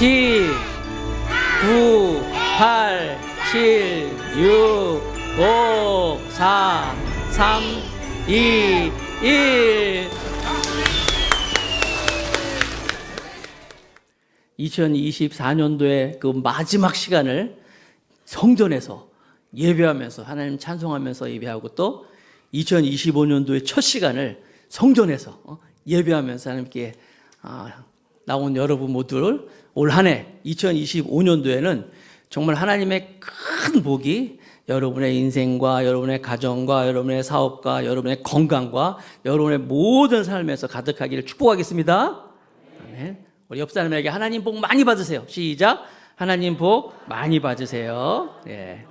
10, 9, 8, 7, 6, 5, 4, 3, 2, 1. 2024년도의 그 마지막 시간을 성전에서 예배하면서 하나님 찬송하면서 예배하고, 또 2025년도의 첫 시간을 성전에서 예배하면서 하나님께 나온 여러분 모두를 올 한 해 2025년도에는 정말 하나님의 큰 복이 여러분의 인생과 여러분의 가정과 여러분의 사업과 여러분의 건강과 여러분의 모든 삶에서 가득하기를 축복하겠습니다. 아멘. 우리 옆 사람에게 하나님 복 많이 받으세요. 시작. 하나님 복 많이 받으세요. 예.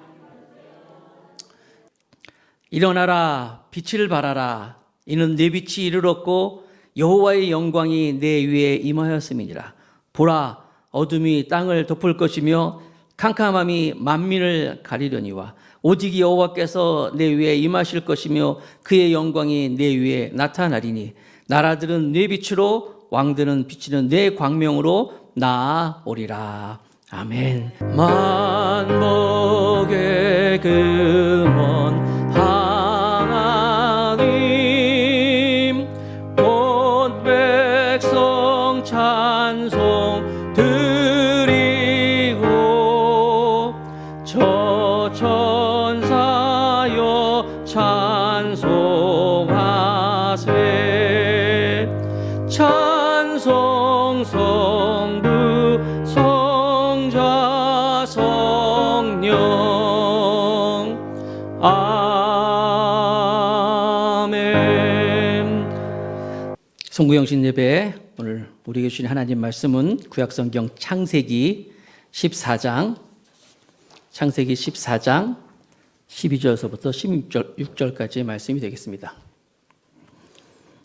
일어나라, 빛을 발하라. 이는 내 빛이 이르렀고 여호와의 영광이 내 위에 임하였음이니라. 보라, 어둠이 땅을 덮을 것이며 캄캄함이 만민을 가리려니와 오직 여호와께서 내 위에 임하실 것이며 그의 영광이 내 위에 나타나리니 나라들은 내 빛으로 왕들은 비치는 내 광명으로 나아오리라. 아멘. 만복의 근원 하나님, 온 백성 찬송 드리고 저 천사여 찬송하세. 찬송 성부 성자 성령. 아멘. 송구영신 예배, 오늘 우리에게 주신 하나님 말씀은 구약성경 창세기 14장 12절서부터 16절까지의 말씀이 되겠습니다.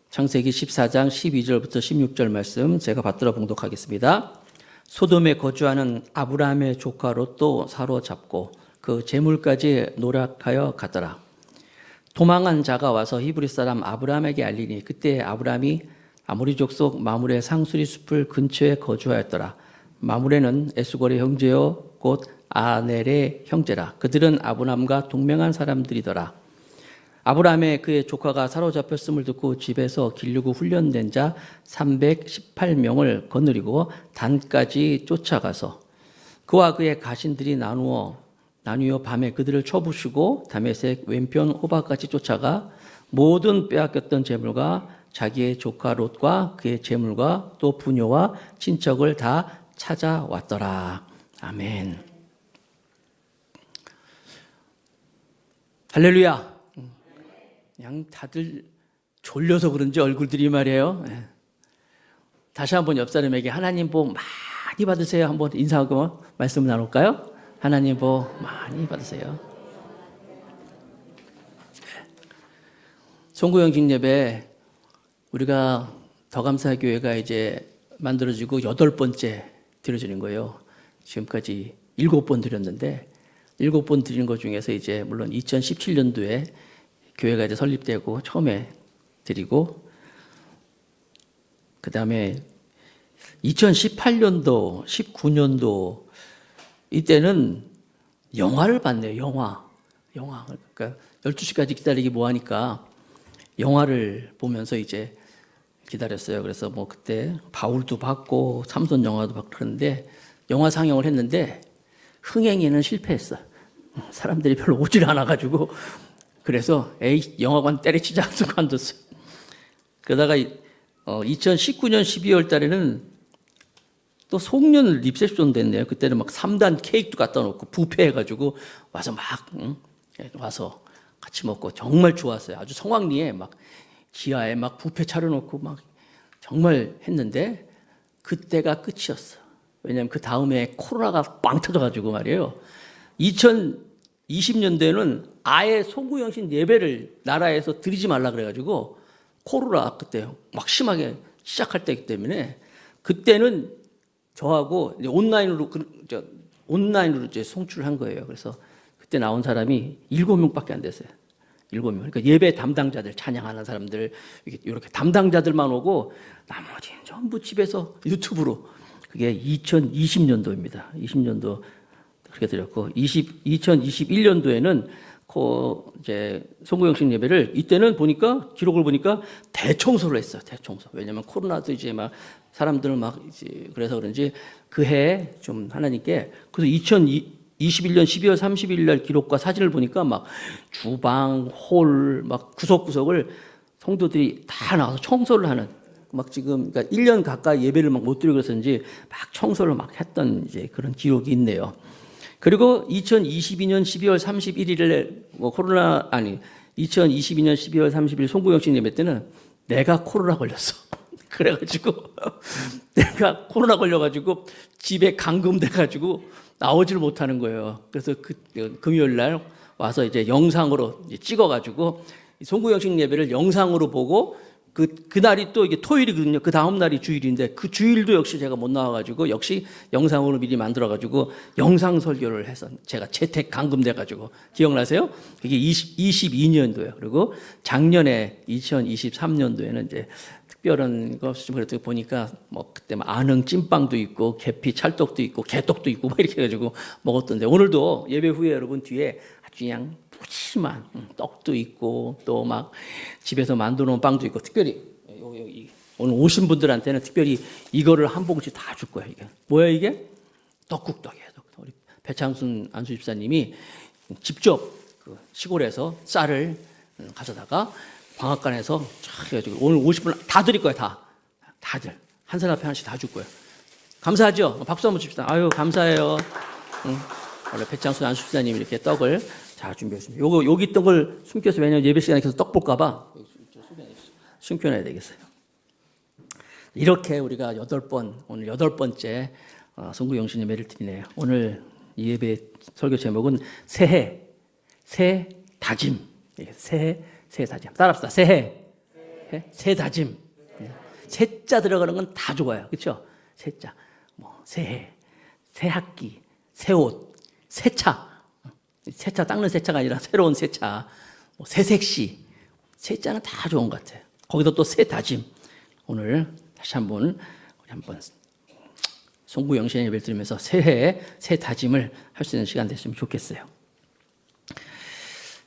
창세기 14장 12절부터 16절 말씀 제가 받들어 봉독하겠습니다. 소돔에 거주하는 아브라함의 조카 롯도 사로잡고 그 재물까지 노력하여 가더라. 도망한 자가 와서 히브리 사람 아브라함에게 알리니 그때 아브라함이 아모리 족속 마므레 상수리 숲을 근처에 거주하였더라. 마므레는 에스골의 형제요 곧 아넬의 형제라. 그들은 아브라함과 동맹한 사람들이더라. 아브라함의 그의 조카가 사로잡혔음을 듣고 집에서 기르고 훈련된 자 318명을 거느리고 단까지 쫓아가서 그와 그의 가신들이 나누어 밤에 그들을 쳐부수고 다메섹 왼편 호박까지 쫓아가 모든 빼앗겼던 재물과 자기의 조카 롯과 그의 재물과 또 부녀와 친척을 다 찾아왔더라. 아멘. 할렐루야. 그냥 다들 졸려서 그런지 얼굴들이 말이에요. 다시 한번 옆 사람에게 하나님 복 많이 받으세요. 한번 인사하고 말씀 나눌까요? 하나님 복 많이 받으세요. 송구영신 예배, 우리가 더감사교회가 이제 만들어지고 8번째 드려지는 거예요. 지금까지 7번 드렸는데 7번 드리는 것 중에서 이제 물론 2017년도에 교회가 이제 설립되고 처음에 드리고, 그 다음에 2018년도, 19년도 이때는 영화를 봤네요. 영화. 그러니까 12시까지 기다리기 뭐하니까 영화를 보면서 이제 기다렸어요. 그래서 뭐 그때 바울도 봤고 삼손 영화도 봤고 그러는데 영화 상영을 했는데 흥행에는 실패했어. 사람들이 별로 오질 않아가지고 그래서 영화관 때려치자 하고 관뒀어요. 그러다가 2019년 12월 달에는 또 송년 리셉션 됐네요. 그때는 막 3단 케이크도 갖다 놓고 뷔페 해가지고 와서 와서 같이 먹고 정말 좋았어요. 아주 성황리에 막 지하에 막 뷔페 차려놓고 막 정말 했는데 그때가 끝이었어. 왜냐하면 그 다음에 코로나가 빵 터져가지고 말이에요. 2020년대에는 아예 송구영신 예배를 나라에서 드리지 말라 그래가지고 코로나 그때 막 심하게 시작할 때이기 때문에 그때는 저하고 이제 온라인으로 이제 송출을 한 거예요. 그래서 그때 나온 사람이 7명밖에 안 됐어요. 7명. 그러니까 예배 담당자들, 찬양하는 사람들, 이렇게 담당자들만 오고 나머지는 전부 집에서 유튜브로. 그게 2020년도입니다. 20년도 그렇게 드렸고 2021년도에는 이제 송구영신 예배를 이때는 보니까 기록을 보니까 대청소를 했어요. 대청소. 왜냐하면 코로나도 이제 막 사람들은 막 이제 그래서 그런지 그 해에 좀 하나님께 그래서 2021년 12월 30일 날 기록과 사진을 보니까 막 주방, 홀, 막 구석구석을 성도들이 다 나와서 청소를 하는 막 지금 그러니까 1년 가까이 예배를 막 못 드리고 그랬었는지 막 청소를 막 했던 이제 그런 기록이 있네요. 그리고 2022년 12월 31일에 코로나 아니 2022년 12월 30일 송구영신 예배 때는 내가 코로나 걸렸어. 그래가지고 내가 코로나 걸려가지고 집에 감금돼가지고 나오지를 못하는 거예요. 그래서 금요일 날 와서 이제 영상으로 이제 찍어가지고 송구영신 예배를 영상으로 보고 그날이 또 이게 토요일이거든요. 그 다음 날이 주일인데 그 주일도 역시 제가 못 나와가지고 역시 영상으로 미리 만들어가지고 영상 설교를 해서 제가 재택 감금돼가지고 기억나세요? 그게 22년도예요. 그리고 작년에 2023년도에는 이제 특별한 것이 좀 그래도 보니까 뭐 그때 막 안흥 찐빵도 있고 계피 찰떡도 있고 개떡도 있고 막 이렇게 해가지고 먹었던데 오늘도 예배 후에 여러분 뒤에 아주 그냥 푸짐한 떡도 있고 또 막 집에서 만들어 놓은 빵도 있고 특별히 여기 오늘 오신 분들한테는 특별히 이거를 한 봉지 다 줄 거예요. 이게 뭐야 이게? 떡국떡이에요. 우리 배창순 안수 집사님이 직접 그 시골에서 쌀을 가져다가 방앗간에서 쫙 해가지고 오늘 오신 분 다 드릴 거예요. 다들 한 사람 앞에 하나씩 다 줄 거예요. 감사하죠? 박수 한번 칩시다. 아유 감사해요. 원래 배창순 안수 집사님이 이렇게 떡을 잘 준비했습니다. 여기 떡을 숨겨서 왜냐면 예배 시간에 계속 떡 볼까봐 숨겨놔야 되겠어요. 이렇게 우리가 오늘 8번째 송구영신 예배를 드리네요. 오늘 이 예배 설교 제목은 새해, 새 다짐. 새해, 새 다짐. 따라합시다. 새해, 새 다짐. 새자 들어가는 건 다 좋아요. 그렇죠? 새자. 뭐 새해, 새 학기, 새 옷, 새 차. 새차 닦는 새차가 아니라 새로운 새차, 뭐 새색시, 새자는 다 좋은 것 같아요. 거기서 또 새 다짐. 오늘 다시 한번 송구영신 예배를 드리면서 새해에 새 다짐을 할 수 있는 시간 됐으면 좋겠어요.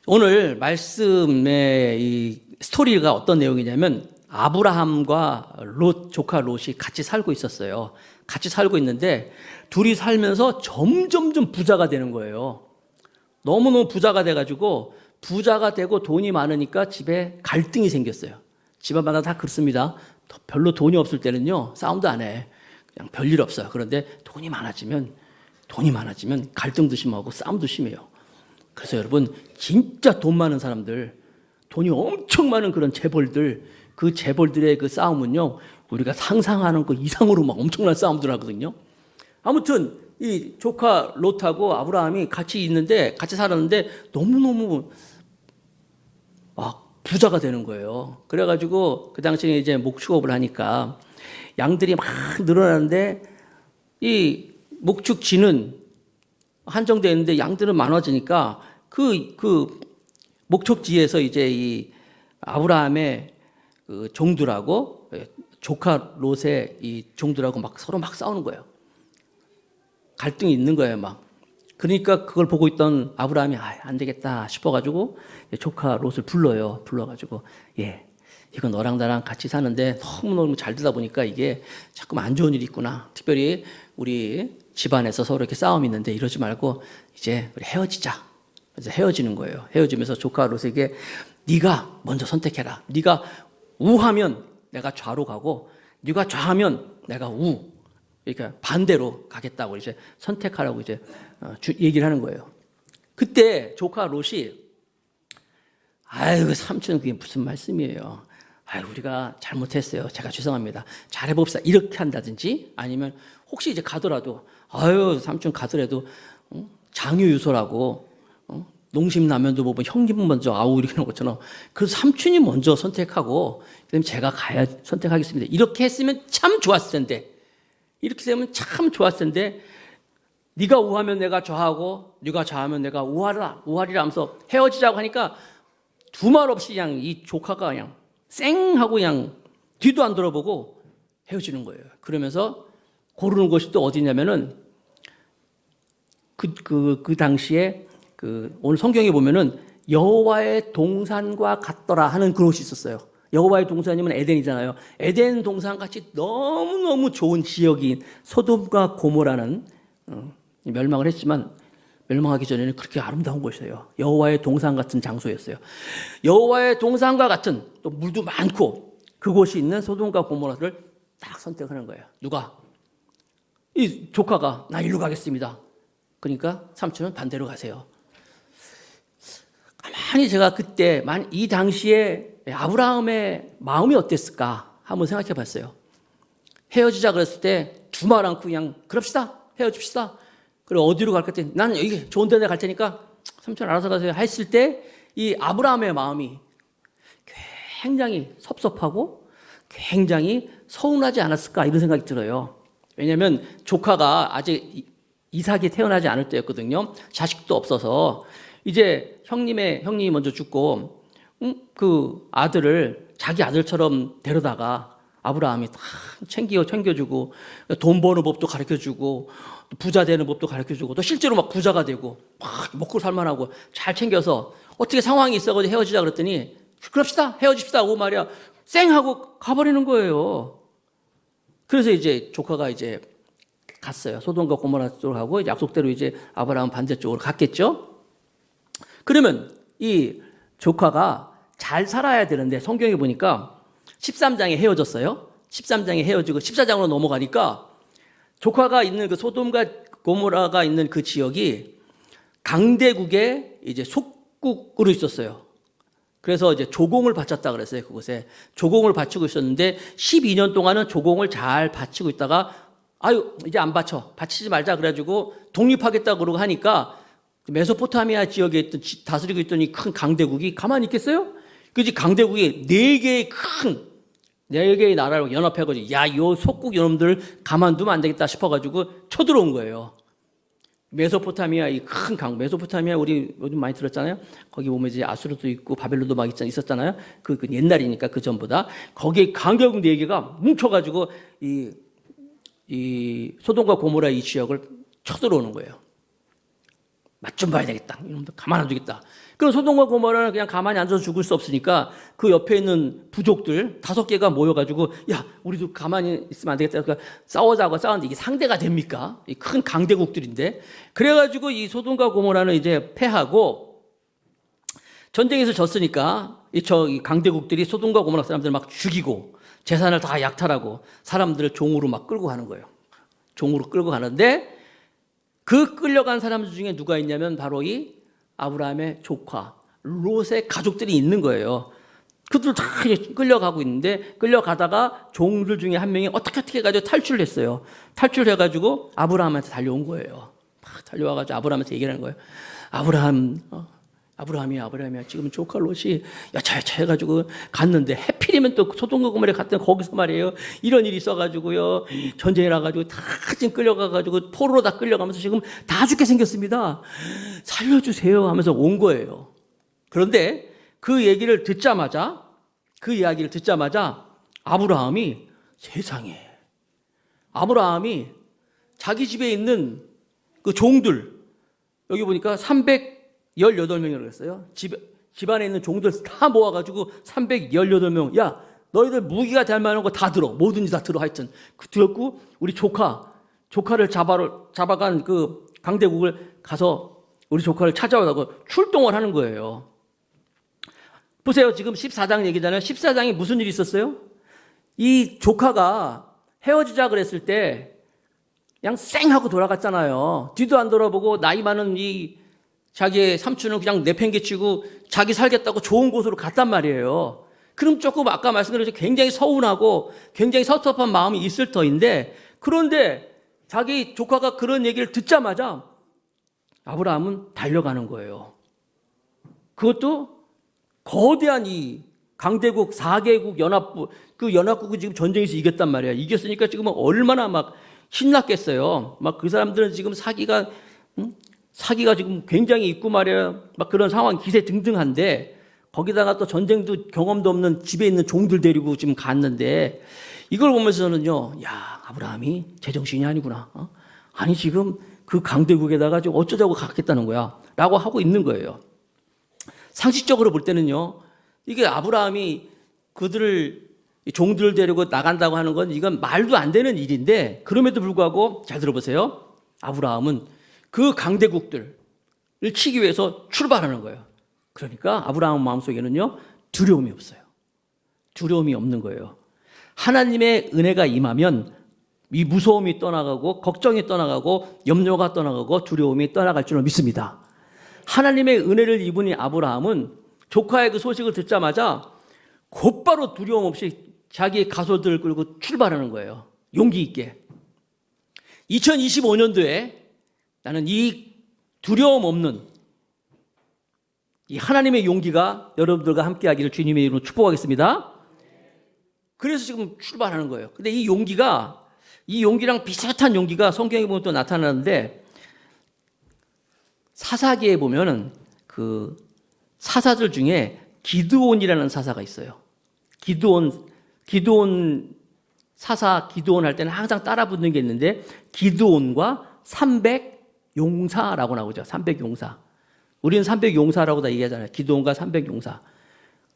오늘 말씀의 이 스토리가 어떤 내용이냐면 아브라함과 조카 롯이 같이 살고 있었어요. 같이 살고 있는데 둘이 살면서 점점점 부자가 되는 거예요. 너무너무 부자가 돼가지고 부자가 되고 돈이 많으니까 집에 갈등이 생겼어요. 집안마다 다 그렇습니다. 별로 돈이 없을 때는요 싸움도 안 해. 그냥 별일 없어요. 그런데 돈이 많아지면 갈등도 심하고 싸움도 심해요. 그래서 여러분 진짜 돈 많은 사람들, 돈이 엄청 많은 그런 재벌들, 그 재벌들의 그 싸움은요 우리가 상상하는 것 이상으로 막 엄청난 싸움들 하거든요. 아무튼 이 조카 롯하고 아브라함이 같이 살았는데 너무너무 막 부자가 되는 거예요. 그래가지고 그 당시에 이제 목축업을 하니까 양들이 막 늘어나는데 이 목축지는 한정되어 있는데 양들은 많아지니까 그 목축지에서 이제 이 아브라함의 그 종들하고 조카 롯의 이 종들하고 막 서로 막 싸우는 거예요. 갈등이 있는 거예요, 막. 그러니까 그걸 보고 있던 아브라함이 안 되겠다 싶어가지고 조카 롯을 불러가지고 이거 너랑 나랑 같이 사는데 너무너무 잘 되다 보니까 이게 자꾸만 안 좋은 일이 있구나. 특별히 우리 집안에서 서로 이렇게 싸움이 있는데 이러지 말고 이제 우리 헤어지자. 그래서 헤어지는 거예요. 헤어지면서 조카 롯에게 네가 먼저 선택해라. 네가 우하면 내가 좌로 가고 네가 좌하면 내가 우. 그러니까 반대로 가겠다고 이제 선택하라고 이제 얘기를 하는 거예요. 그때 조카 롯이 아유 삼촌 그게 무슨 말씀이에요. 아유 우리가 잘못했어요. 제가 죄송합니다. 잘해봅시다. 이렇게 한다든지 아니면 혹시 이제 가더라도 아유 삼촌 가더라도 장유유서라고 농심 라면도 보면 형님 먼저 아우 이렇게 하는 것처럼 그래서 삼촌이 먼저 선택하고 그다음에 제가 선택하겠습니다. 이렇게 했으면 참 좋았을 텐데. 이렇게 되면 참 좋았을 텐데 네가 우하면 내가 좌하고 네가 좌하면 내가 우하리라 하면서 헤어지자고 하니까 두 말 없이 그냥 이 조카가 그냥 쌩 하고 그냥 뒤도 안 돌아보고 헤어지는 거예요. 그러면서 고르는 곳이 또 어디냐면은 그 당시에 오늘 성경에 보면은 여호와의 동산과 같더라 하는 그런 곳이 있었어요. 여호와의 동산이면 에덴이잖아요. 에덴 동산 같이 너무너무 좋은 지역인 소돔과 고모라는 멸망을 했지만 멸망하기 전에는 그렇게 아름다운 곳이에요. 여호와의 동산 같은 장소였어요. 여호와의 동산과 같은 또 물도 많고 그곳이 있는 소돔과 고모라를 딱 선택하는 거예요. 누가? 이 조카가 나 일로 가겠습니다. 그러니까 삼촌은 반대로 가세요. 가만히 제가 그때 이 당시에 아브라함의 마음이 어땠을까 한번 생각해 봤어요. 헤어지자 그랬을 때 두 말 않고 그냥 그럽시다. 헤어집시다. 그리고 어디로 갈까 했더니 난 여기 좋은 데 갈 테니까 삼촌 알아서 가세요 했을 때 이 아브라함의 마음이 굉장히 섭섭하고 굉장히 서운하지 않았을까 이런 생각이 들어요. 왜냐하면 조카가 아직 이삭이 태어나지 않을 때였거든요. 자식도 없어서 이제 형님이 먼저 죽고 그 아들을 자기 아들처럼 데려다가 아브라함이 다 챙겨주고 돈 버는 법도 가르쳐주고 부자 되는 법도 가르쳐주고 또 실제로 막 부자가 되고 막 먹고 살만하고 잘 챙겨서 어떻게 상황이 있어가지고 헤어지자 그랬더니 그럽시다 헤어집시다 하고 말이야 쌩 하고 가버리는 거예요. 그래서 이제 조카가 이제 갔어요. 소돔과 고모라 쪽으로 가고 약속대로 이제 아브라함 반대쪽으로 갔겠죠. 그러면 이 조카가 잘 살아야 되는데 성경에 보니까 13장에 헤어졌어요. 13장에 헤어지고 14장으로 넘어가니까 조카가 있는 그 소돔과 고모라가 있는 그 지역이 강대국의 이제 속국으로 있었어요. 그래서 이제 조공을 바쳤다 그랬어요. 그곳에 조공을 바치고 있었는데 12년 동안은 조공을 잘 바치고 있다가 아유 이제 안 바치지 말자 그래가지고 독립하겠다 그러고 하니까 메소포타미아 지역에 있던 다스리고 있던 이 큰 강대국이 가만히 있겠어요? 그지 강대국이 네 개의 나라를 연합해가지고 야, 요 속국 이놈들 가만두면 안 되겠다 싶어가지고 쳐들어온 거예요. 메소포타미아 이 큰 메소포타미아 우리 요즘 많이 들었잖아요. 거기 보면 이제 아수르도 있고 바벨론도 막 있었잖아요. 그 옛날이니까 그 전보다 거기에 강대국 네 개가 뭉쳐가지고 이 소돔과 고모라 이 지역을 쳐들어오는 거예요. 맛 좀 봐야 되겠다. 이놈들 가만 안 두겠다. 그럼 소돔과 고모라는 그냥 가만히 앉아서 죽을 수 없으니까 그 옆에 있는 부족들 5개가 모여가지고 야 우리도 가만히 있으면 안 되겠다. 그러니까 싸우자고 싸웠는데 이게 상대가 됩니까? 이 큰 강대국들인데 그래가지고 이 소돔과 고모라는 이제 패하고 전쟁에서 졌으니까 이 강대국들이 소돔과 고모라 사람들 막 죽이고 재산을 다 약탈하고 사람들을 종으로 막 끌고 가는 거예요. 종으로 끌고 가는데 그 끌려간 사람들 중에 누가 있냐면 바로 이 아브라함의 조카 롯의 가족들이 있는 거예요. 그들 다 끌려가고 있는데 끌려가다가 종들 중에 한 명이 어떻게 해가지고 탈출을 했어요. 탈출해가지고 아브라함한테 달려온 거예요. 막 달려와가지고 아브라함한테 얘기를 하는 거예요. 아브라함이야 지금 조카 롯이 야차야차 해가지고 갔는데 해필이면 또 소돔과 고모라에 갔더니 거기서 말이에요 이런 일이 있어가지고요 전쟁이 나가지고 다 지금 끌려가가지고 포로로 다 끌려가면서 지금 다 죽게 생겼습니다. 살려주세요 하면서 온 거예요. 그런데 그 이야기를 듣자마자 아브라함이 세상에 아브라함이 자기 집에 있는 그 종들 여기 보니까 318명이라고 했어요. 집안에 있는 종들 다 모아가지고 318명. 야, 너희들 무기가 될 만한 거 다 들어. 뭐든지 다 들어. 하여튼. 들었고, 우리 조카를 잡아간 그 강대국을 가서 우리 조카를 찾아오라고 출동을 하는 거예요. 보세요. 지금 14장 얘기잖아요. 14장에 무슨 일이 있었어요? 이 조카가 헤어지자 그랬을 때 그냥 쌩 하고 돌아갔잖아요. 뒤도 안 돌아보고 나이 많은 자기의 삼촌은 그냥 내팽개치고 자기 살겠다고 좋은 곳으로 갔단 말이에요. 그럼 조금 아까 말씀드렸죠. 굉장히 서운하고 굉장히 섭섭한 마음이 있을 터인데 그런데 자기 조카가 그런 얘기를 듣자마자 아브라함은 달려가는 거예요. 그것도 거대한 이 강대국 4개국 연합국이 지금 전쟁에서 이겼단 말이야. 이겼으니까 지금 얼마나 막 신났겠어요. 막 그 사람들은 지금 사기가 지금 굉장히 있고 말이야. 막 그런 상황 기세 등등한데 거기다가 또 전쟁도 경험도 없는 집에 있는 종들 데리고 지금 갔는데 이걸 보면서는요, 야, 아브라함이 제정신이 아니구나. 아니, 지금 그 강대국에다가 지금 어쩌자고 갔겠다는 거야. 라고 하고 있는 거예요. 상식적으로 볼 때는요, 이게 아브라함이 그들을 종들을 데리고 나간다고 하는 건 이건 말도 안 되는 일인데 그럼에도 불구하고 잘 들어보세요. 아브라함은 그 강대국들을 치기 위해서 출발하는 거예요. 그러니까 아브라함 마음속에는요, 두려움이 없어요. 두려움이 없는 거예요. 하나님의 은혜가 임하면 이 무서움이 떠나가고 걱정이 떠나가고 염려가 떠나가고 두려움이 떠나갈 줄로 믿습니다. 하나님의 은혜를 입은 아브라함은 조카의 그 소식을 듣자마자 곧바로 두려움 없이 자기의 가솔들을 끌고 출발하는 거예요. 용기 있게. 2025년도에 나는 이 두려움 없는 이 하나님의 용기가 여러분들과 함께하기를 주님의 이름으로 축복하겠습니다. 그래서 지금 출발하는 거예요. 근데 이 용기랑 비슷한 용기가 성경에 보면 또 나타나는데 사사기에 보면은 그 사사들 중에 기드온이라는 사사가 있어요. 기드온 사사 기드온 할 때는 항상 따라 붙는 게 있는데 기드온과 300용사라고 나오죠. 300용사. 우리는 300용사라고 다 얘기하잖아요. 기드온과 300용사.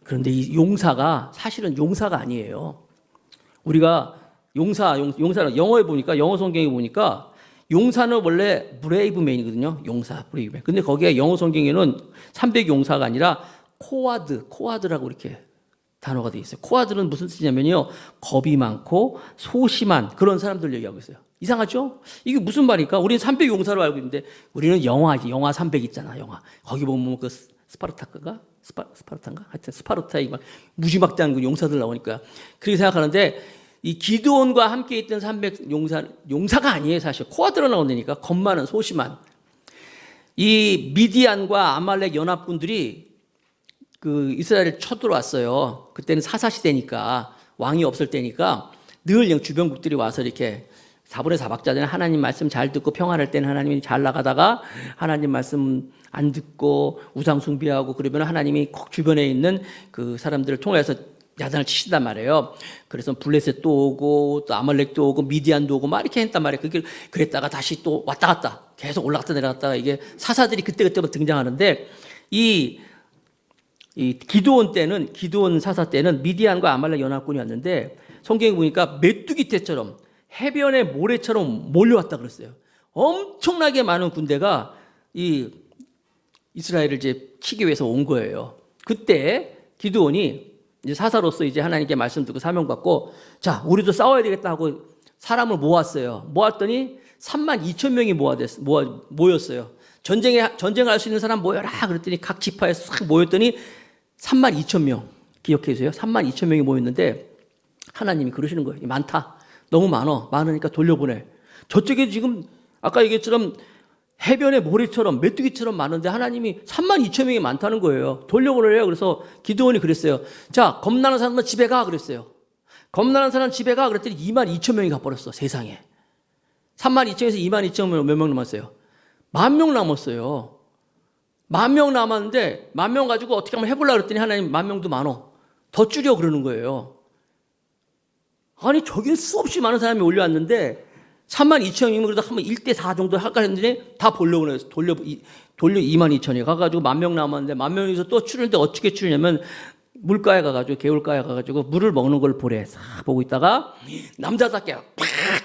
그런데 이 용사가 사실은 용사가 아니에요. 우리가 용사는 영어에 보니까 영어 성경에 보니까 용사는 원래 브레이브맨이거든요. 용사, 브레이브맨. 근데 거기에 영어 성경에는 300용사가 아니라 코와드라고 이렇게 단어가 되어 있어요. 코와드는 무슨 뜻이냐면요. 겁이 많고 소심한 그런 사람들 얘기하고 있어요. 이상하죠? 이게 무슨 말일까? 우리는 300용사로 알고 있는데 우리는 영화 300 있잖아. 영화. 거기 보면 그 스파르탄가? 하여튼 스파르타의 막 무지막지한 그 용사들 나오니까 그렇게 생각하는데 이 기드온과 함께 있던 300 용사가 아니에요. 사실 코와드로 나온다니까. 겁 많은 소심한 이 미디안과 아말렉 연합군들이 그 이스라엘을 쳐들어왔어요. 그때는 사사 시대니까 왕이 없을 때니까 늘 그냥 주변국들이 와서 이렇게 4분의 4박자는 하나님 말씀 잘 듣고 평안할 때는 하나님이 잘 나가다가 하나님 말씀 안 듣고 우상 숭배하고 그러면 하나님이 꼭 주변에 있는 그 사람들을 통해서 야단을 치신단 말이에요. 그래서 블레셋도 오고 또 아말렉도 오고 미디안도 오고 막 이렇게 했단 말이에요. 그랬다가 다시 또 왔다 갔다 계속 올라갔다 내려갔다가 이게 사사들이 그때그때 등장하는데 이 기드온 사사 때는 미디안과 아말렉 연합군이었는데 성경에 보니까 메뚜기 떼처럼 해변의 모래처럼 몰려왔다 그랬어요. 엄청나게 많은 군대가 이 이스라엘을 이제 치기 위해서 온 거예요. 그때 기드온이 이제 사사로서 이제 하나님께 말씀 듣고 사명 받고 자, 우리도 싸워야 되겠다 하고 사람을 모았어요. 모았더니 32,000명이 모였어요. 전쟁할 수 있는 사람 모여라 그랬더니 각 지파에 싹 모였더니 32,000명 기억해 주세요. 32,000명이 모였는데 하나님이 그러시는 거예요. 많다. 너무 많으니까 돌려보내. 저쪽에 지금 아까 얘기했처럼 해변의 모래처럼 메뚜기처럼 많은데 하나님이 32,000명이 많다는 거예요. 돌려보내래요. 그래서 기드온이 그랬어요. 자, 겁나는 사람은 집에 가 그랬어요. 겁나는 사람 집에 가 그랬더니 22,000명이 가버렸어. 세상에. 32,000에서 22,000명 몇 명 남았어요? 10,000명 남았어요. 10,000명 남았는데 10,000명 가지고 어떻게 한번 해보려고 그랬더니 하나님 10,000명도 많어. 더 줄여 그러는 거예요. 아니 저긴 수없이 많은 사람이 올려왔는데 32,000명이면 그래도 한번 1대4 정도 할까 했는데 다 보려고 해서 돌려 22,000이 가가지고 10,000명 남았는데 10,000명에서 또 추는데 어떻게 추냐면 물가에 가가지고 개울가에 가가지고 물을 먹는 걸 보래. 싹 보고 있다가 남자답게 팍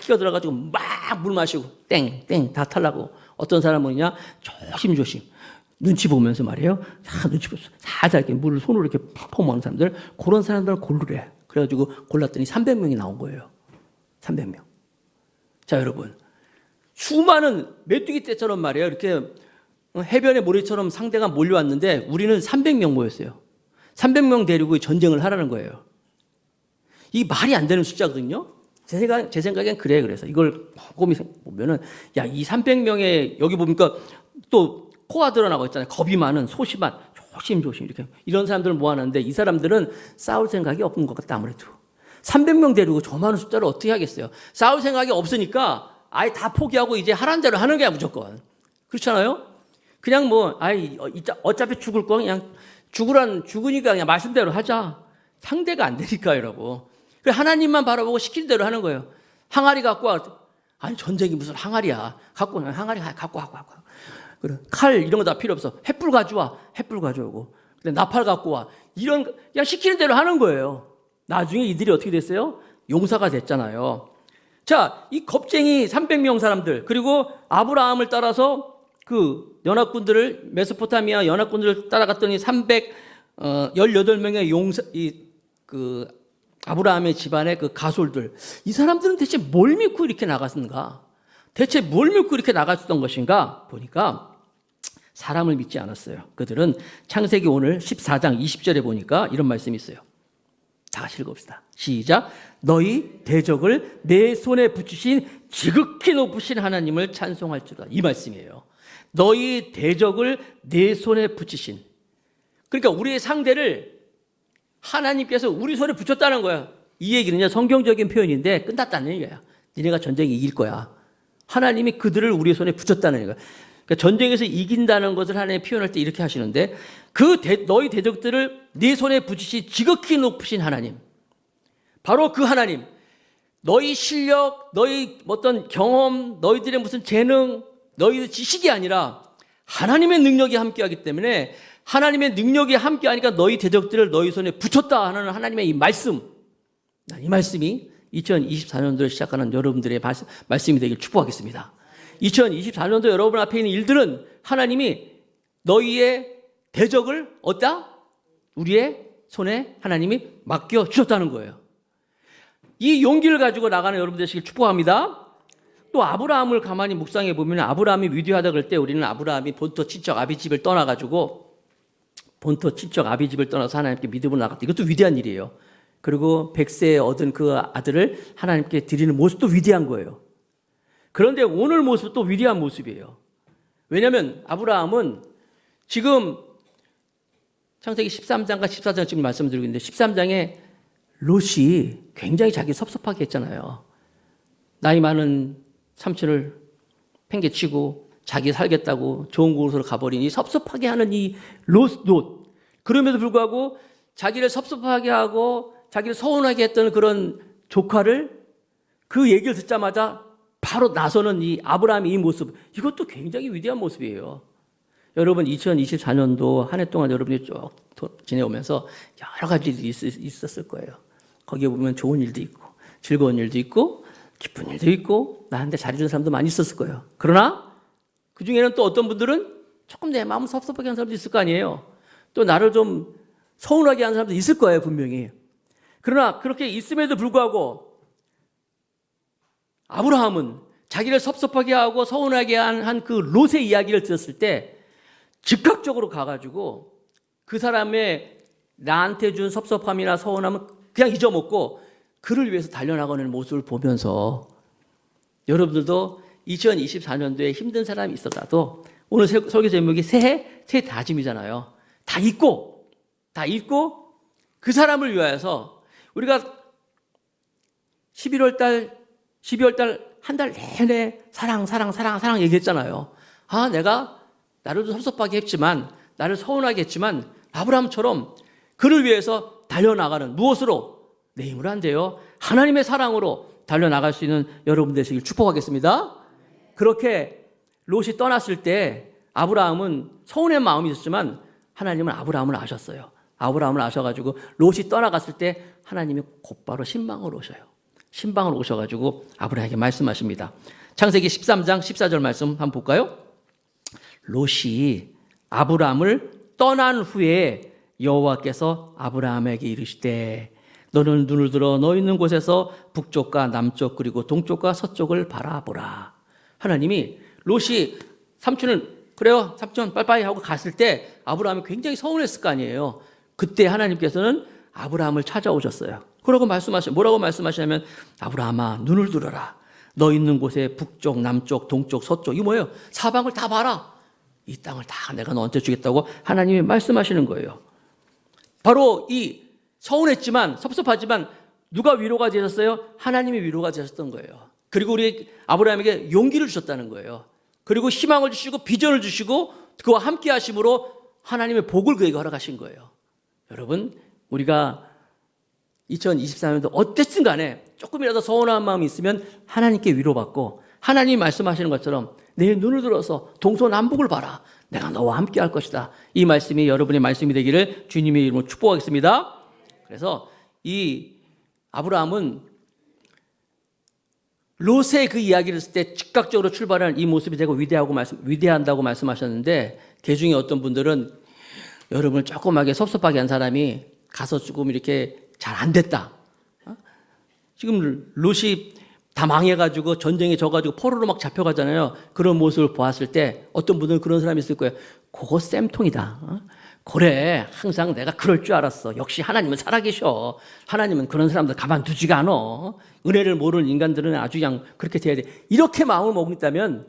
끼어들어가지고 막 물 마시고 땡 다 탈라고. 어떤 사람은 뭐냐 조심조심 눈치 보면서 말이에요. 눈치 보면서 살살 이렇게 물을 손으로 이렇게 팍 먹는 사람들 그런 사람들을 고르래. 그래가지고 골랐더니 300명이 나온 거예요. 300명. 자, 여러분. 수많은 메뚜기 떼처럼 말이에요. 이렇게 해변의 모래처럼 상대가 몰려왔는데 우리는 300명 모였어요. 300명 데리고 전쟁을 하라는 거예요. 이 말이 안 되는 숫자거든요. 제 생각엔 그래. 그래서 이걸 곰곰이 보면은 야, 이 300명의 여기 보니까 또 코가 드러나고 있잖아요. 겁이 많은 소심한 조심조심 이렇게 이런 사람들을 모아놨는데 이 사람들은 싸울 생각이 없는 것 같다 아무래도. 300명 데리고 저 많은 숫자를 어떻게 하겠어요. 싸울 생각이 없으니까 아예 다 포기하고 이제 하라는 대로 하는 거야 무조건. 그렇잖아요. 그냥 뭐 어차피 죽을 거 그냥 죽으니까 그냥 말씀대로 하자. 상대가 안 되니까 이러고. 하나님만 바라보고 시키는 대로 하는 거예요. 항아리 갖고 와. 아니 전쟁이 무슨 항아리야. 항아리 갖고 와. 그래. 칼 이런 거 다 필요 없어. 횃불 가져와. 횃불 가져오고. 나팔 갖고 와. 이런 그냥 시키는 대로 하는 거예요. 나중에 이들이 어떻게 됐어요? 용사가 됐잖아요. 자, 이 겁쟁이 300명 사람들 그리고 아브라함을 따라서 그 연합군들을 메소포타미아 연합군들을 따라갔더니 318명의 용사 그 아브라함의 집안의 그 가솔들 이 사람들은 대체 뭘 믿고 이렇게 나갔는가? 대체 뭘 믿고 이렇게 나갔던 것인가? 보니까 사람을 믿지 않았어요. 그들은 창세기 오늘 14장 20절에 보니까 이런 말씀이 있어요. 다 같이 읽읍시다. 시작. 너희 대적을 내 손에 붙이신 지극히 높으신 하나님을 찬송할지로다. 이 말씀이에요. 너희 대적을 내 손에 붙이신. 그러니까 우리의 상대를 하나님께서 우리 손에 붙였다는 거야. 이 얘기는요 성경적인 표현인데 끝났다는 얘기야. 니네가 전쟁에 이길 거야. 하나님이 그들을 우리 손에 붙였다는 거야. 그러니까 전쟁에서 이긴다는 것을 하나님 표현할 때 이렇게 하시는데 너희 대적들을 네 손에 붙이신 지극히 높으신 하나님. 바로 그 하나님. 너희 실력, 너희 어떤 경험, 너희들의 무슨 재능, 너희들 지식이 아니라 하나님의 능력이 함께하기 때문에 하나님의 능력이 함께하니까 너희 대적들을 너희 손에 붙였다 하는 하나님의 이 말씀. 이 말씀이 2024년도를 시작하는 여러분들의 말씀이 되길 축복하겠습니다. 2024년도 여러분 앞에 있는 일들은 하나님이 너희의 대적을 어디다? 우리의 손에 하나님이 맡겨주셨다는 거예요. 이 용기를 가지고 나가는 여러분 되시길 축복합니다. 또 아브라함을 가만히 묵상해 보면 아브라함이 위대하다 그럴 때 우리는 아브라함이 본토 친척 아비집을 떠나가지고 본토 친척 아비집을 떠나서 하나님께 믿음으로 나갔다. 이것도 위대한 일이에요. 그리고 100세에 얻은 그 아들을 하나님께 드리는 모습도 위대한 거예요. 그런데 오늘 모습도 위대한 모습이에요. 왜냐하면 아브라함은 지금 창세기 13장과 14장 지금 말씀드리고 있는데 13장에 롯이 굉장히 자기 섭섭하게 했잖아요. 나이 많은 삼촌을 팽개치고 자기 살겠다고 좋은 곳으로 가버리니 섭섭하게 하는 이 롯. 그럼에도 불구하고 자기를 섭섭하게 하고 자기를 서운하게 했던 그런 조카를 그 얘기를 듣자마자 바로 나서는 이 아브라함의 이 모습. 이것도 굉장히 위대한 모습이에요. 여러분 2024년도 한 해 동안 여러분이 쭉 지내오면서 여러 가지 일이 있었을 거예요. 거기에 보면 좋은 일도 있고 즐거운 일도 있고 기쁜 일도 있고 나한테 잘해준 사람도 많이 있었을 거예요. 그러나 그중에는 또 어떤 분들은 조금 내 마음을 섭섭하게 하는 사람도 있을 거 아니에요. 또 나를 좀 서운하게 하는 사람도 있을 거예요, 분명히. 그러나 그렇게 있음에도 불구하고 아브라함은 자기를 섭섭하게 하고 서운하게 한 그 롯의 이야기를 들었을 때 즉각적으로 가가지고 그 사람의 나한테 준 섭섭함이나 서운함은 그냥 잊어먹고 그를 위해서 달려나가는 모습을 보면서 여러분들도 2024년도에 힘든 사람이 있었다도 오늘 설교 제목이 새해 다짐이잖아요. 다 잊고 그 사람을 위하여서 우리가 12월 달 한 달 내내 사랑 얘기했잖아요. 내가 나를 좀 섭섭하게 했지만 나를 서운하게 했지만 아브라함처럼 그를 위해서 달려나가는 무엇으로? 내 힘으로 안 돼요. 하나님의 사랑으로 달려나갈 수 있는 여러분 되시길 축복하겠습니다. 그렇게 롯이 떠났을 때 아브라함은 서운한 마음이 있었지만 하나님은 아브라함을 아셨어요. 아브라함을 아셔가지고 롯이 떠나갔을 때 하나님이 곧바로 신방으로 오셔요. 신방으로 오셔가지고 아브라함에게 말씀하십니다. 창세기 13장 14절 말씀 한번 볼까요? 롯이 아브라함을 떠난 후에 여호와께서 아브라함에게 이르시되 너는 눈을 들어 너 있는 곳에서 북쪽과 남쪽 그리고 동쪽과 서쪽을 바라보라. 하나님이 롯이 삼촌을 그래요 삼촌 빨리빨리 하고 갔을 때 아브라함이 굉장히 서운했을 거 아니에요. 그때 하나님께서는 아브라함을 찾아오셨어요. 그러고 뭐라고 말씀하시냐면 아브라함아 눈을 들어라. 너 있는 곳에 북쪽 남쪽 동쪽 서쪽 이거 뭐예요? 사방을 다 봐라. 이 땅을 다 내가 너한테 주겠다고 하나님이 말씀하시는 거예요. 바로 이 서운했지만 섭섭하지만 누가 위로가 되셨어요? 하나님이 위로가 되셨던 거예요. 그리고 우리 아브라함에게 용기를 주셨다는 거예요. 그리고 희망을 주시고 비전을 주시고 그와 함께 하심으로 하나님의 복을 그에게 허락하신 거예요. 여러분, 우리가 2024년도 어땠든 간에 조금이라도 서운한 마음이 있으면 하나님께 위로받고 하나님이 말씀하시는 것처럼 내 눈을 들어서 동서남북을 봐라. 내가 너와 함께 할 것이다. 이 말씀이 여러분의 말씀이 되기를 주님의 이름으로 축복하겠습니다. 그래서 이 아브라함은 롯의 그 이야기를 했을 때 즉각적으로 출발하는 이 모습이 되고 위대한다고 말씀하셨는데, 대중에 어떤 분들은 여러분을 조그맣게 섭섭하게 한 사람이 가서 조금 이렇게 잘 안 됐다. 지금 롯이 다 망해가지고 전쟁에 져가지고 포로로 막 잡혀가잖아요. 그런 모습을 보았을 때 어떤 분들은 그런 사람이 있을 거예요. 그거 쌤통이다. 그래, 항상 내가 그럴 줄 알았어. 역시 하나님은 살아계셔. 하나님은 그런 사람들 가만두지가 않아. 은혜를 모르는 인간들은 아주 그냥 그렇게 돼야 돼. 이렇게 마음을 먹고 있다면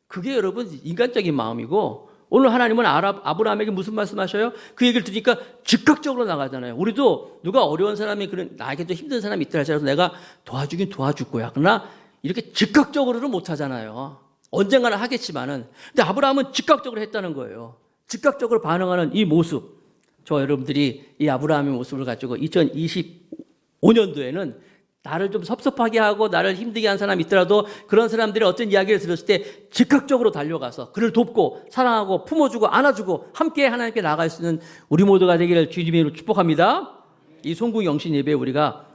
그게 여러분 인간적인 마음이고, 오늘 하나님은 아브라함에게 무슨 말씀하셔요? 그 얘기를 들으니까 즉각적으로 나가잖아요. 우리도 누가 어려운 사람이 나에게 좀 힘든 사람이 있다 할지라도 내가 도와주긴 도와줄 거야. 그러나 이렇게 즉각적으로는 못 하잖아요. 언젠가는 하겠지만은. 근데 아브라함은 즉각적으로 했다는 거예요. 즉각적으로 반응하는 이 모습. 저 여러분들이 이 아브라함의 모습을 가지고 2025년도에는 나를 좀 섭섭하게 하고 나를 힘들게 한 사람이 있더라도 그런 사람들이 어떤 이야기를 들었을 때 즉각적으로 달려가서 그를 돕고 사랑하고 품어주고 안아주고 함께 하나님께 나아갈 수 있는 우리 모두가 되기를 주님의 이름으로 축복합니다. 이 송구 영신 예배 우리가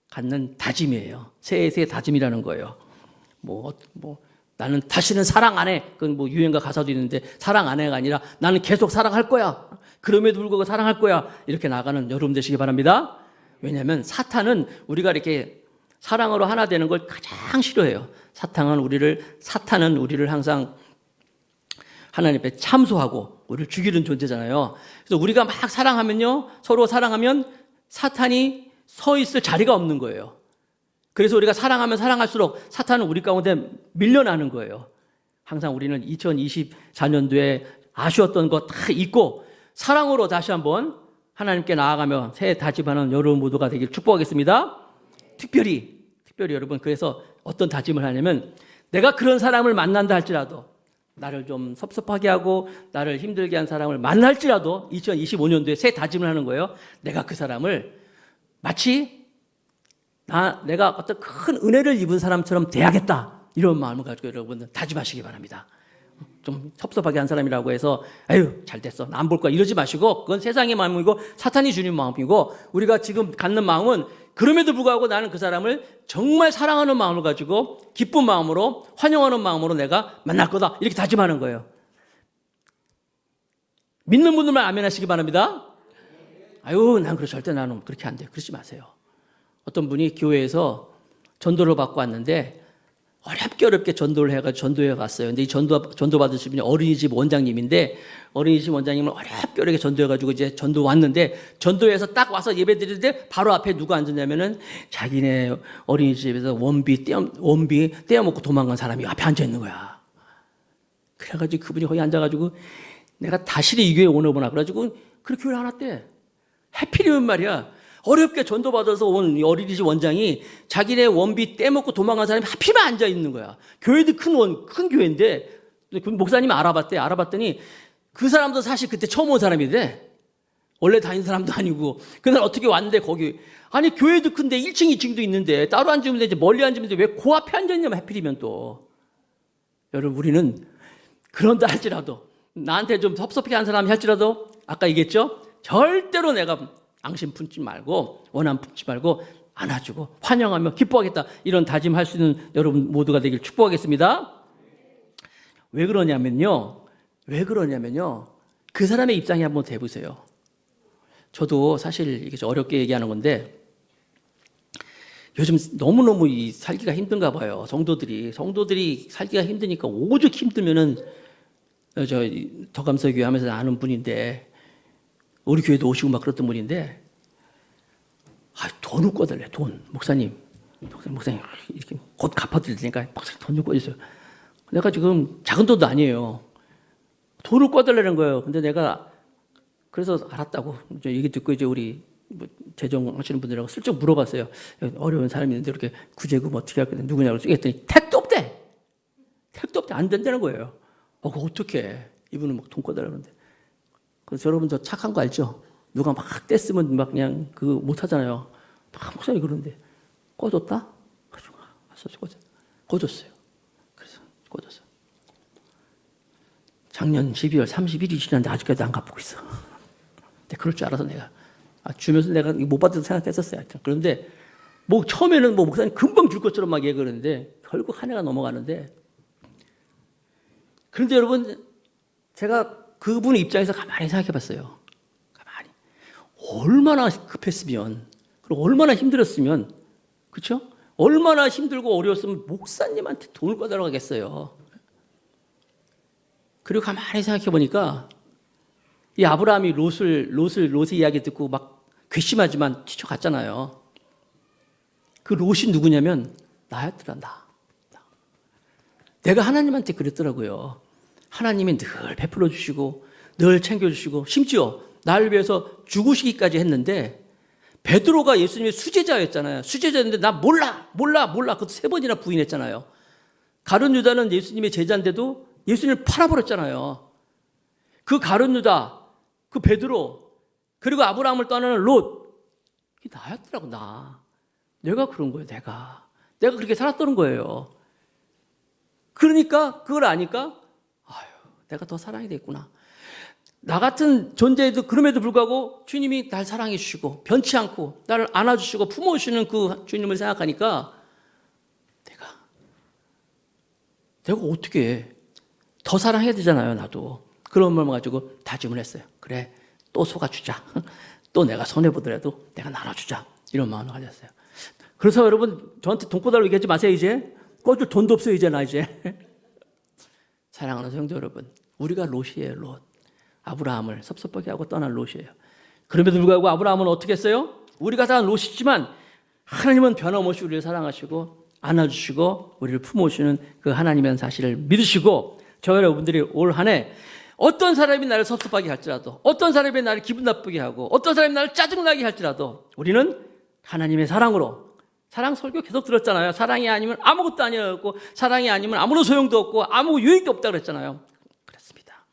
갖는 다짐이에요. 새해의 다짐이라는 거예요. 나는 다시는 사랑 안 해. 그건 유행가 가사도 있는데, 사랑 안 해가 아니라 나는 계속 사랑할 거야. 그럼에도 불구하고 사랑할 거야. 이렇게 나가는 여러분 되시기 바랍니다. 왜냐하면 사탄은 우리가 이렇게 사랑으로 하나 되는 걸 가장 싫어해요. 사탄은 우리를 항상 하나님 앞에 참소하고 우리를 죽이는 존재잖아요. 그래서 우리가 막 서로 사랑하면 사탄이 서 있을 자리가 없는 거예요. 그래서 우리가 사랑하면 사랑할수록 사탄은 우리 가운데 밀려나는 거예요. 항상 우리는 2024년도에 아쉬웠던 거 다 잊고 사랑으로 다시 한번 하나님께 나아가며 새해 다짐하는 여러분 모두가 되길 축복하겠습니다. 특별히 여러분, 그래서 어떤 다짐을 하냐면, 내가 그런 사람을 만난다 할지라도, 나를 좀 섭섭하게 하고 나를 힘들게 한 사람을 만날지라도 2025년도에 새 다짐을 하는 거예요. 내가 그 사람을 마치 내가 어떤 큰 은혜를 입은 사람처럼 대하겠다. 이런 마음을 가지고 여러분들 다짐하시기 바랍니다. 좀 섭섭하게 한 사람이라고 해서 아유 잘 됐어 나 안 볼 거야 이러지 마시고, 그건 세상의 마음이고 사탄이 주는 마음이고, 우리가 지금 갖는 마음은 그럼에도 불구하고 나는 그 사람을 정말 사랑하는 마음을 가지고 기쁜 마음으로 환영하는 마음으로 내가 만날 거다, 이렇게 다짐하는 거예요. 믿는 분들만 아멘 하시기 바랍니다. 아유 난 절대 나는 그렇게 안 돼요. 그러지 마세요. 어떤 분이 교회에서 전도를 받고 왔는데 어렵게 전도를 해가지고 전도회 갔어요. 근데 이 전도 받으신 분이 어린이집 원장님인데, 어린이집 원장님을 어렵게 전도해가지고 이제 전도 왔는데, 전도회에서 딱 와서 예배 드리는데 바로 앞에 누가 앉았냐면은 자기네 어린이집에서 원비 떼어먹고 도망간 사람이 앞에 앉아 있는 거야. 그래가지고 그분이 거기 앉아가지고 내가 다시 이 교회 오나 보나 그래가지고 그렇게 교회를 안 왔대. 해필이면 말이야. 어렵게 전도받아서 온 어린이집 원장이 자기네 원비 떼먹고 도망간 사람이 하필이면 앉아 있는 거야. 교회도 큰 교회인데, 그 목사님이 알아봤더니 그 사람도 사실 그때 처음 온 사람이래. 원래 다니는 사람도 아니고. 그날 어떻게 왔는데 거기, 아니 교회도 큰데 1층 2층도 있는데 따로 앉으면 되지 멀리 앉으면 돼. 왜 그 앞에 앉았냐면 하필이면 또. 여러분, 우리는 그런다 할지라도, 나한테 좀 섭섭하게 한 사람이 할지라도 아까 얘기했죠? 절대로 내가 앙심 품지 말고 원한 품지 말고 안아주고 환영하며 기뻐하겠다, 이런 다짐할 수 있는 여러분 모두가 되길 축복하겠습니다. 왜 그러냐면요, 그 사람의 입장에 한번 대보세요. 저도 사실 이게 어렵게 얘기하는 건데, 요즘 너무너무 이 살기가 힘든가 봐요. 성도들이 살기가 힘드니까 오죽 힘들면은, 저 덕감서교회 하면서 아는 분인데, 우리 교회도 오시고 막 그랬던 분인데, 돈을 꿔달래. 돈. 목사님 이렇게 곧 갚아드릴 테니까 목사님 돈 좀 꿔주세요. 내가 지금 작은 돈도 아니에요. 돈을 꿔달라는 거예요. 근데 내가 그래서 알았다고 얘기 듣고 이제 우리 재정 하시는 분들하고 슬쩍 물어봤어요. 어려운 사람이 있는데 이렇게 구제금 어떻게 할 건데 누구냐고 했더니 택도 없대. 안 된다는 거예요. 그거 어떻게 해? 이분은 막 돈 꿔달라는데. 그래서 여러분 저 착한 거 알죠? 누가 막 뗐으면 막 그냥 그 못하잖아요. 막 목사님 그러는데 꺼줬다? 꺼줬어요. 그래서 꺼줬어요. 작년 12월 31일이 지났는데 아직까지 안 갚고 있어. 근데 그럴 줄 알아서 내가 주면서 내가 못 받아도 생각했었어요. 그런데 뭐 처음에는 뭐 목사님 금방 줄 것처럼 막 얘기하는데 결국 한 해가 넘어가는데, 그런데 여러분 제가 그분 입장에서 가만히 생각해 봤어요. 가만히. 얼마나 급했으면, 그리고 얼마나 힘들었으면, 그렇죠? 얼마나 힘들고 어려웠으면 목사님한테 돈을 받으러 가겠어요. 그리고 가만히 생각해 보니까 이 아브라함이 롯의 이야기 듣고 막 괘씸하지만 뛰쳐갔잖아요. 그 롯이 누구냐면 나였더라, 나. 내가 하나님한테 그랬더라고요. 하나님이 늘 베풀어 주시고 늘 챙겨주시고 심지어 나를 위해서 죽으시기까지 했는데, 베드로가 예수님의 수제자였잖아요. 수제자였는데 나 몰라. 그것도 3번이나 부인했잖아요. 가룟 유다는 예수님의 제자인데도 예수님을 팔아버렸잖아요. 그 가룟 유다, 그 베드로, 그리고 아브라함을 떠나는 롯, 이게 나였더라고, 나. 내가 그런 거예요, 내가 그렇게 살았다는 거예요. 그러니까 그걸 아니까 내가 더 사랑이 됐구나. 나 같은 존재에도 그럼에도 불구하고 주님이 날 사랑해 주시고 변치 않고 나를 안아주시고 품어주시는 그 주님을 생각하니까 내가 어떻게 더 사랑해야 되잖아요, 나도. 그런 마음 가지고 다짐을 했어요. 그래, 또 속아주자. 또 내가 손해보더라도 내가 나눠주자. 이런 마음을 가졌어요. 그래서 여러분 저한테 돈 꺼달라고 얘기하지 마세요. 이제 꺼줄 돈도 없어요, 이제 나 이제. 사랑하는 성도 여러분, 우리가 롯이에요, 롯. 아브라함을 섭섭하게 하고 떠난 롯이에요. 그럼에도 불구하고 아브라함은 어떻게 했어요? 우리가 다 롯이지만 하나님은 변함없이 우리를 사랑하시고 안아주시고 우리를 품어주시는 그 하나님의 사실을 믿으시고, 저 여러분들이 올 한 해 어떤 사람이 나를 섭섭하게 할지라도, 어떤 사람이 나를 기분 나쁘게 하고, 어떤 사람이 나를 짜증나게 할지라도 우리는 하나님의 사랑으로, 사랑 설교 계속 들었잖아요. 사랑이 아니면 아무것도 아니었고, 사랑이 아니면 아무런 소용도 없고 아무 유익도 없다고 그랬잖아요. 그렇습니다.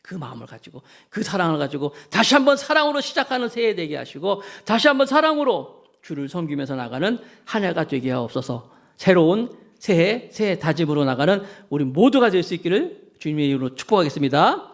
그 마음을 가지고, 그 사랑을 가지고 다시 한번 사랑으로 시작하는 새해 되게 하시고, 다시 한번 사랑으로 주를 섬기면서 나가는 한 해가 되게 하옵소서. 새로운 새해 다짐으로 나가는 우리 모두가 될 수 있기를 주님의 이름으로 축복하겠습니다.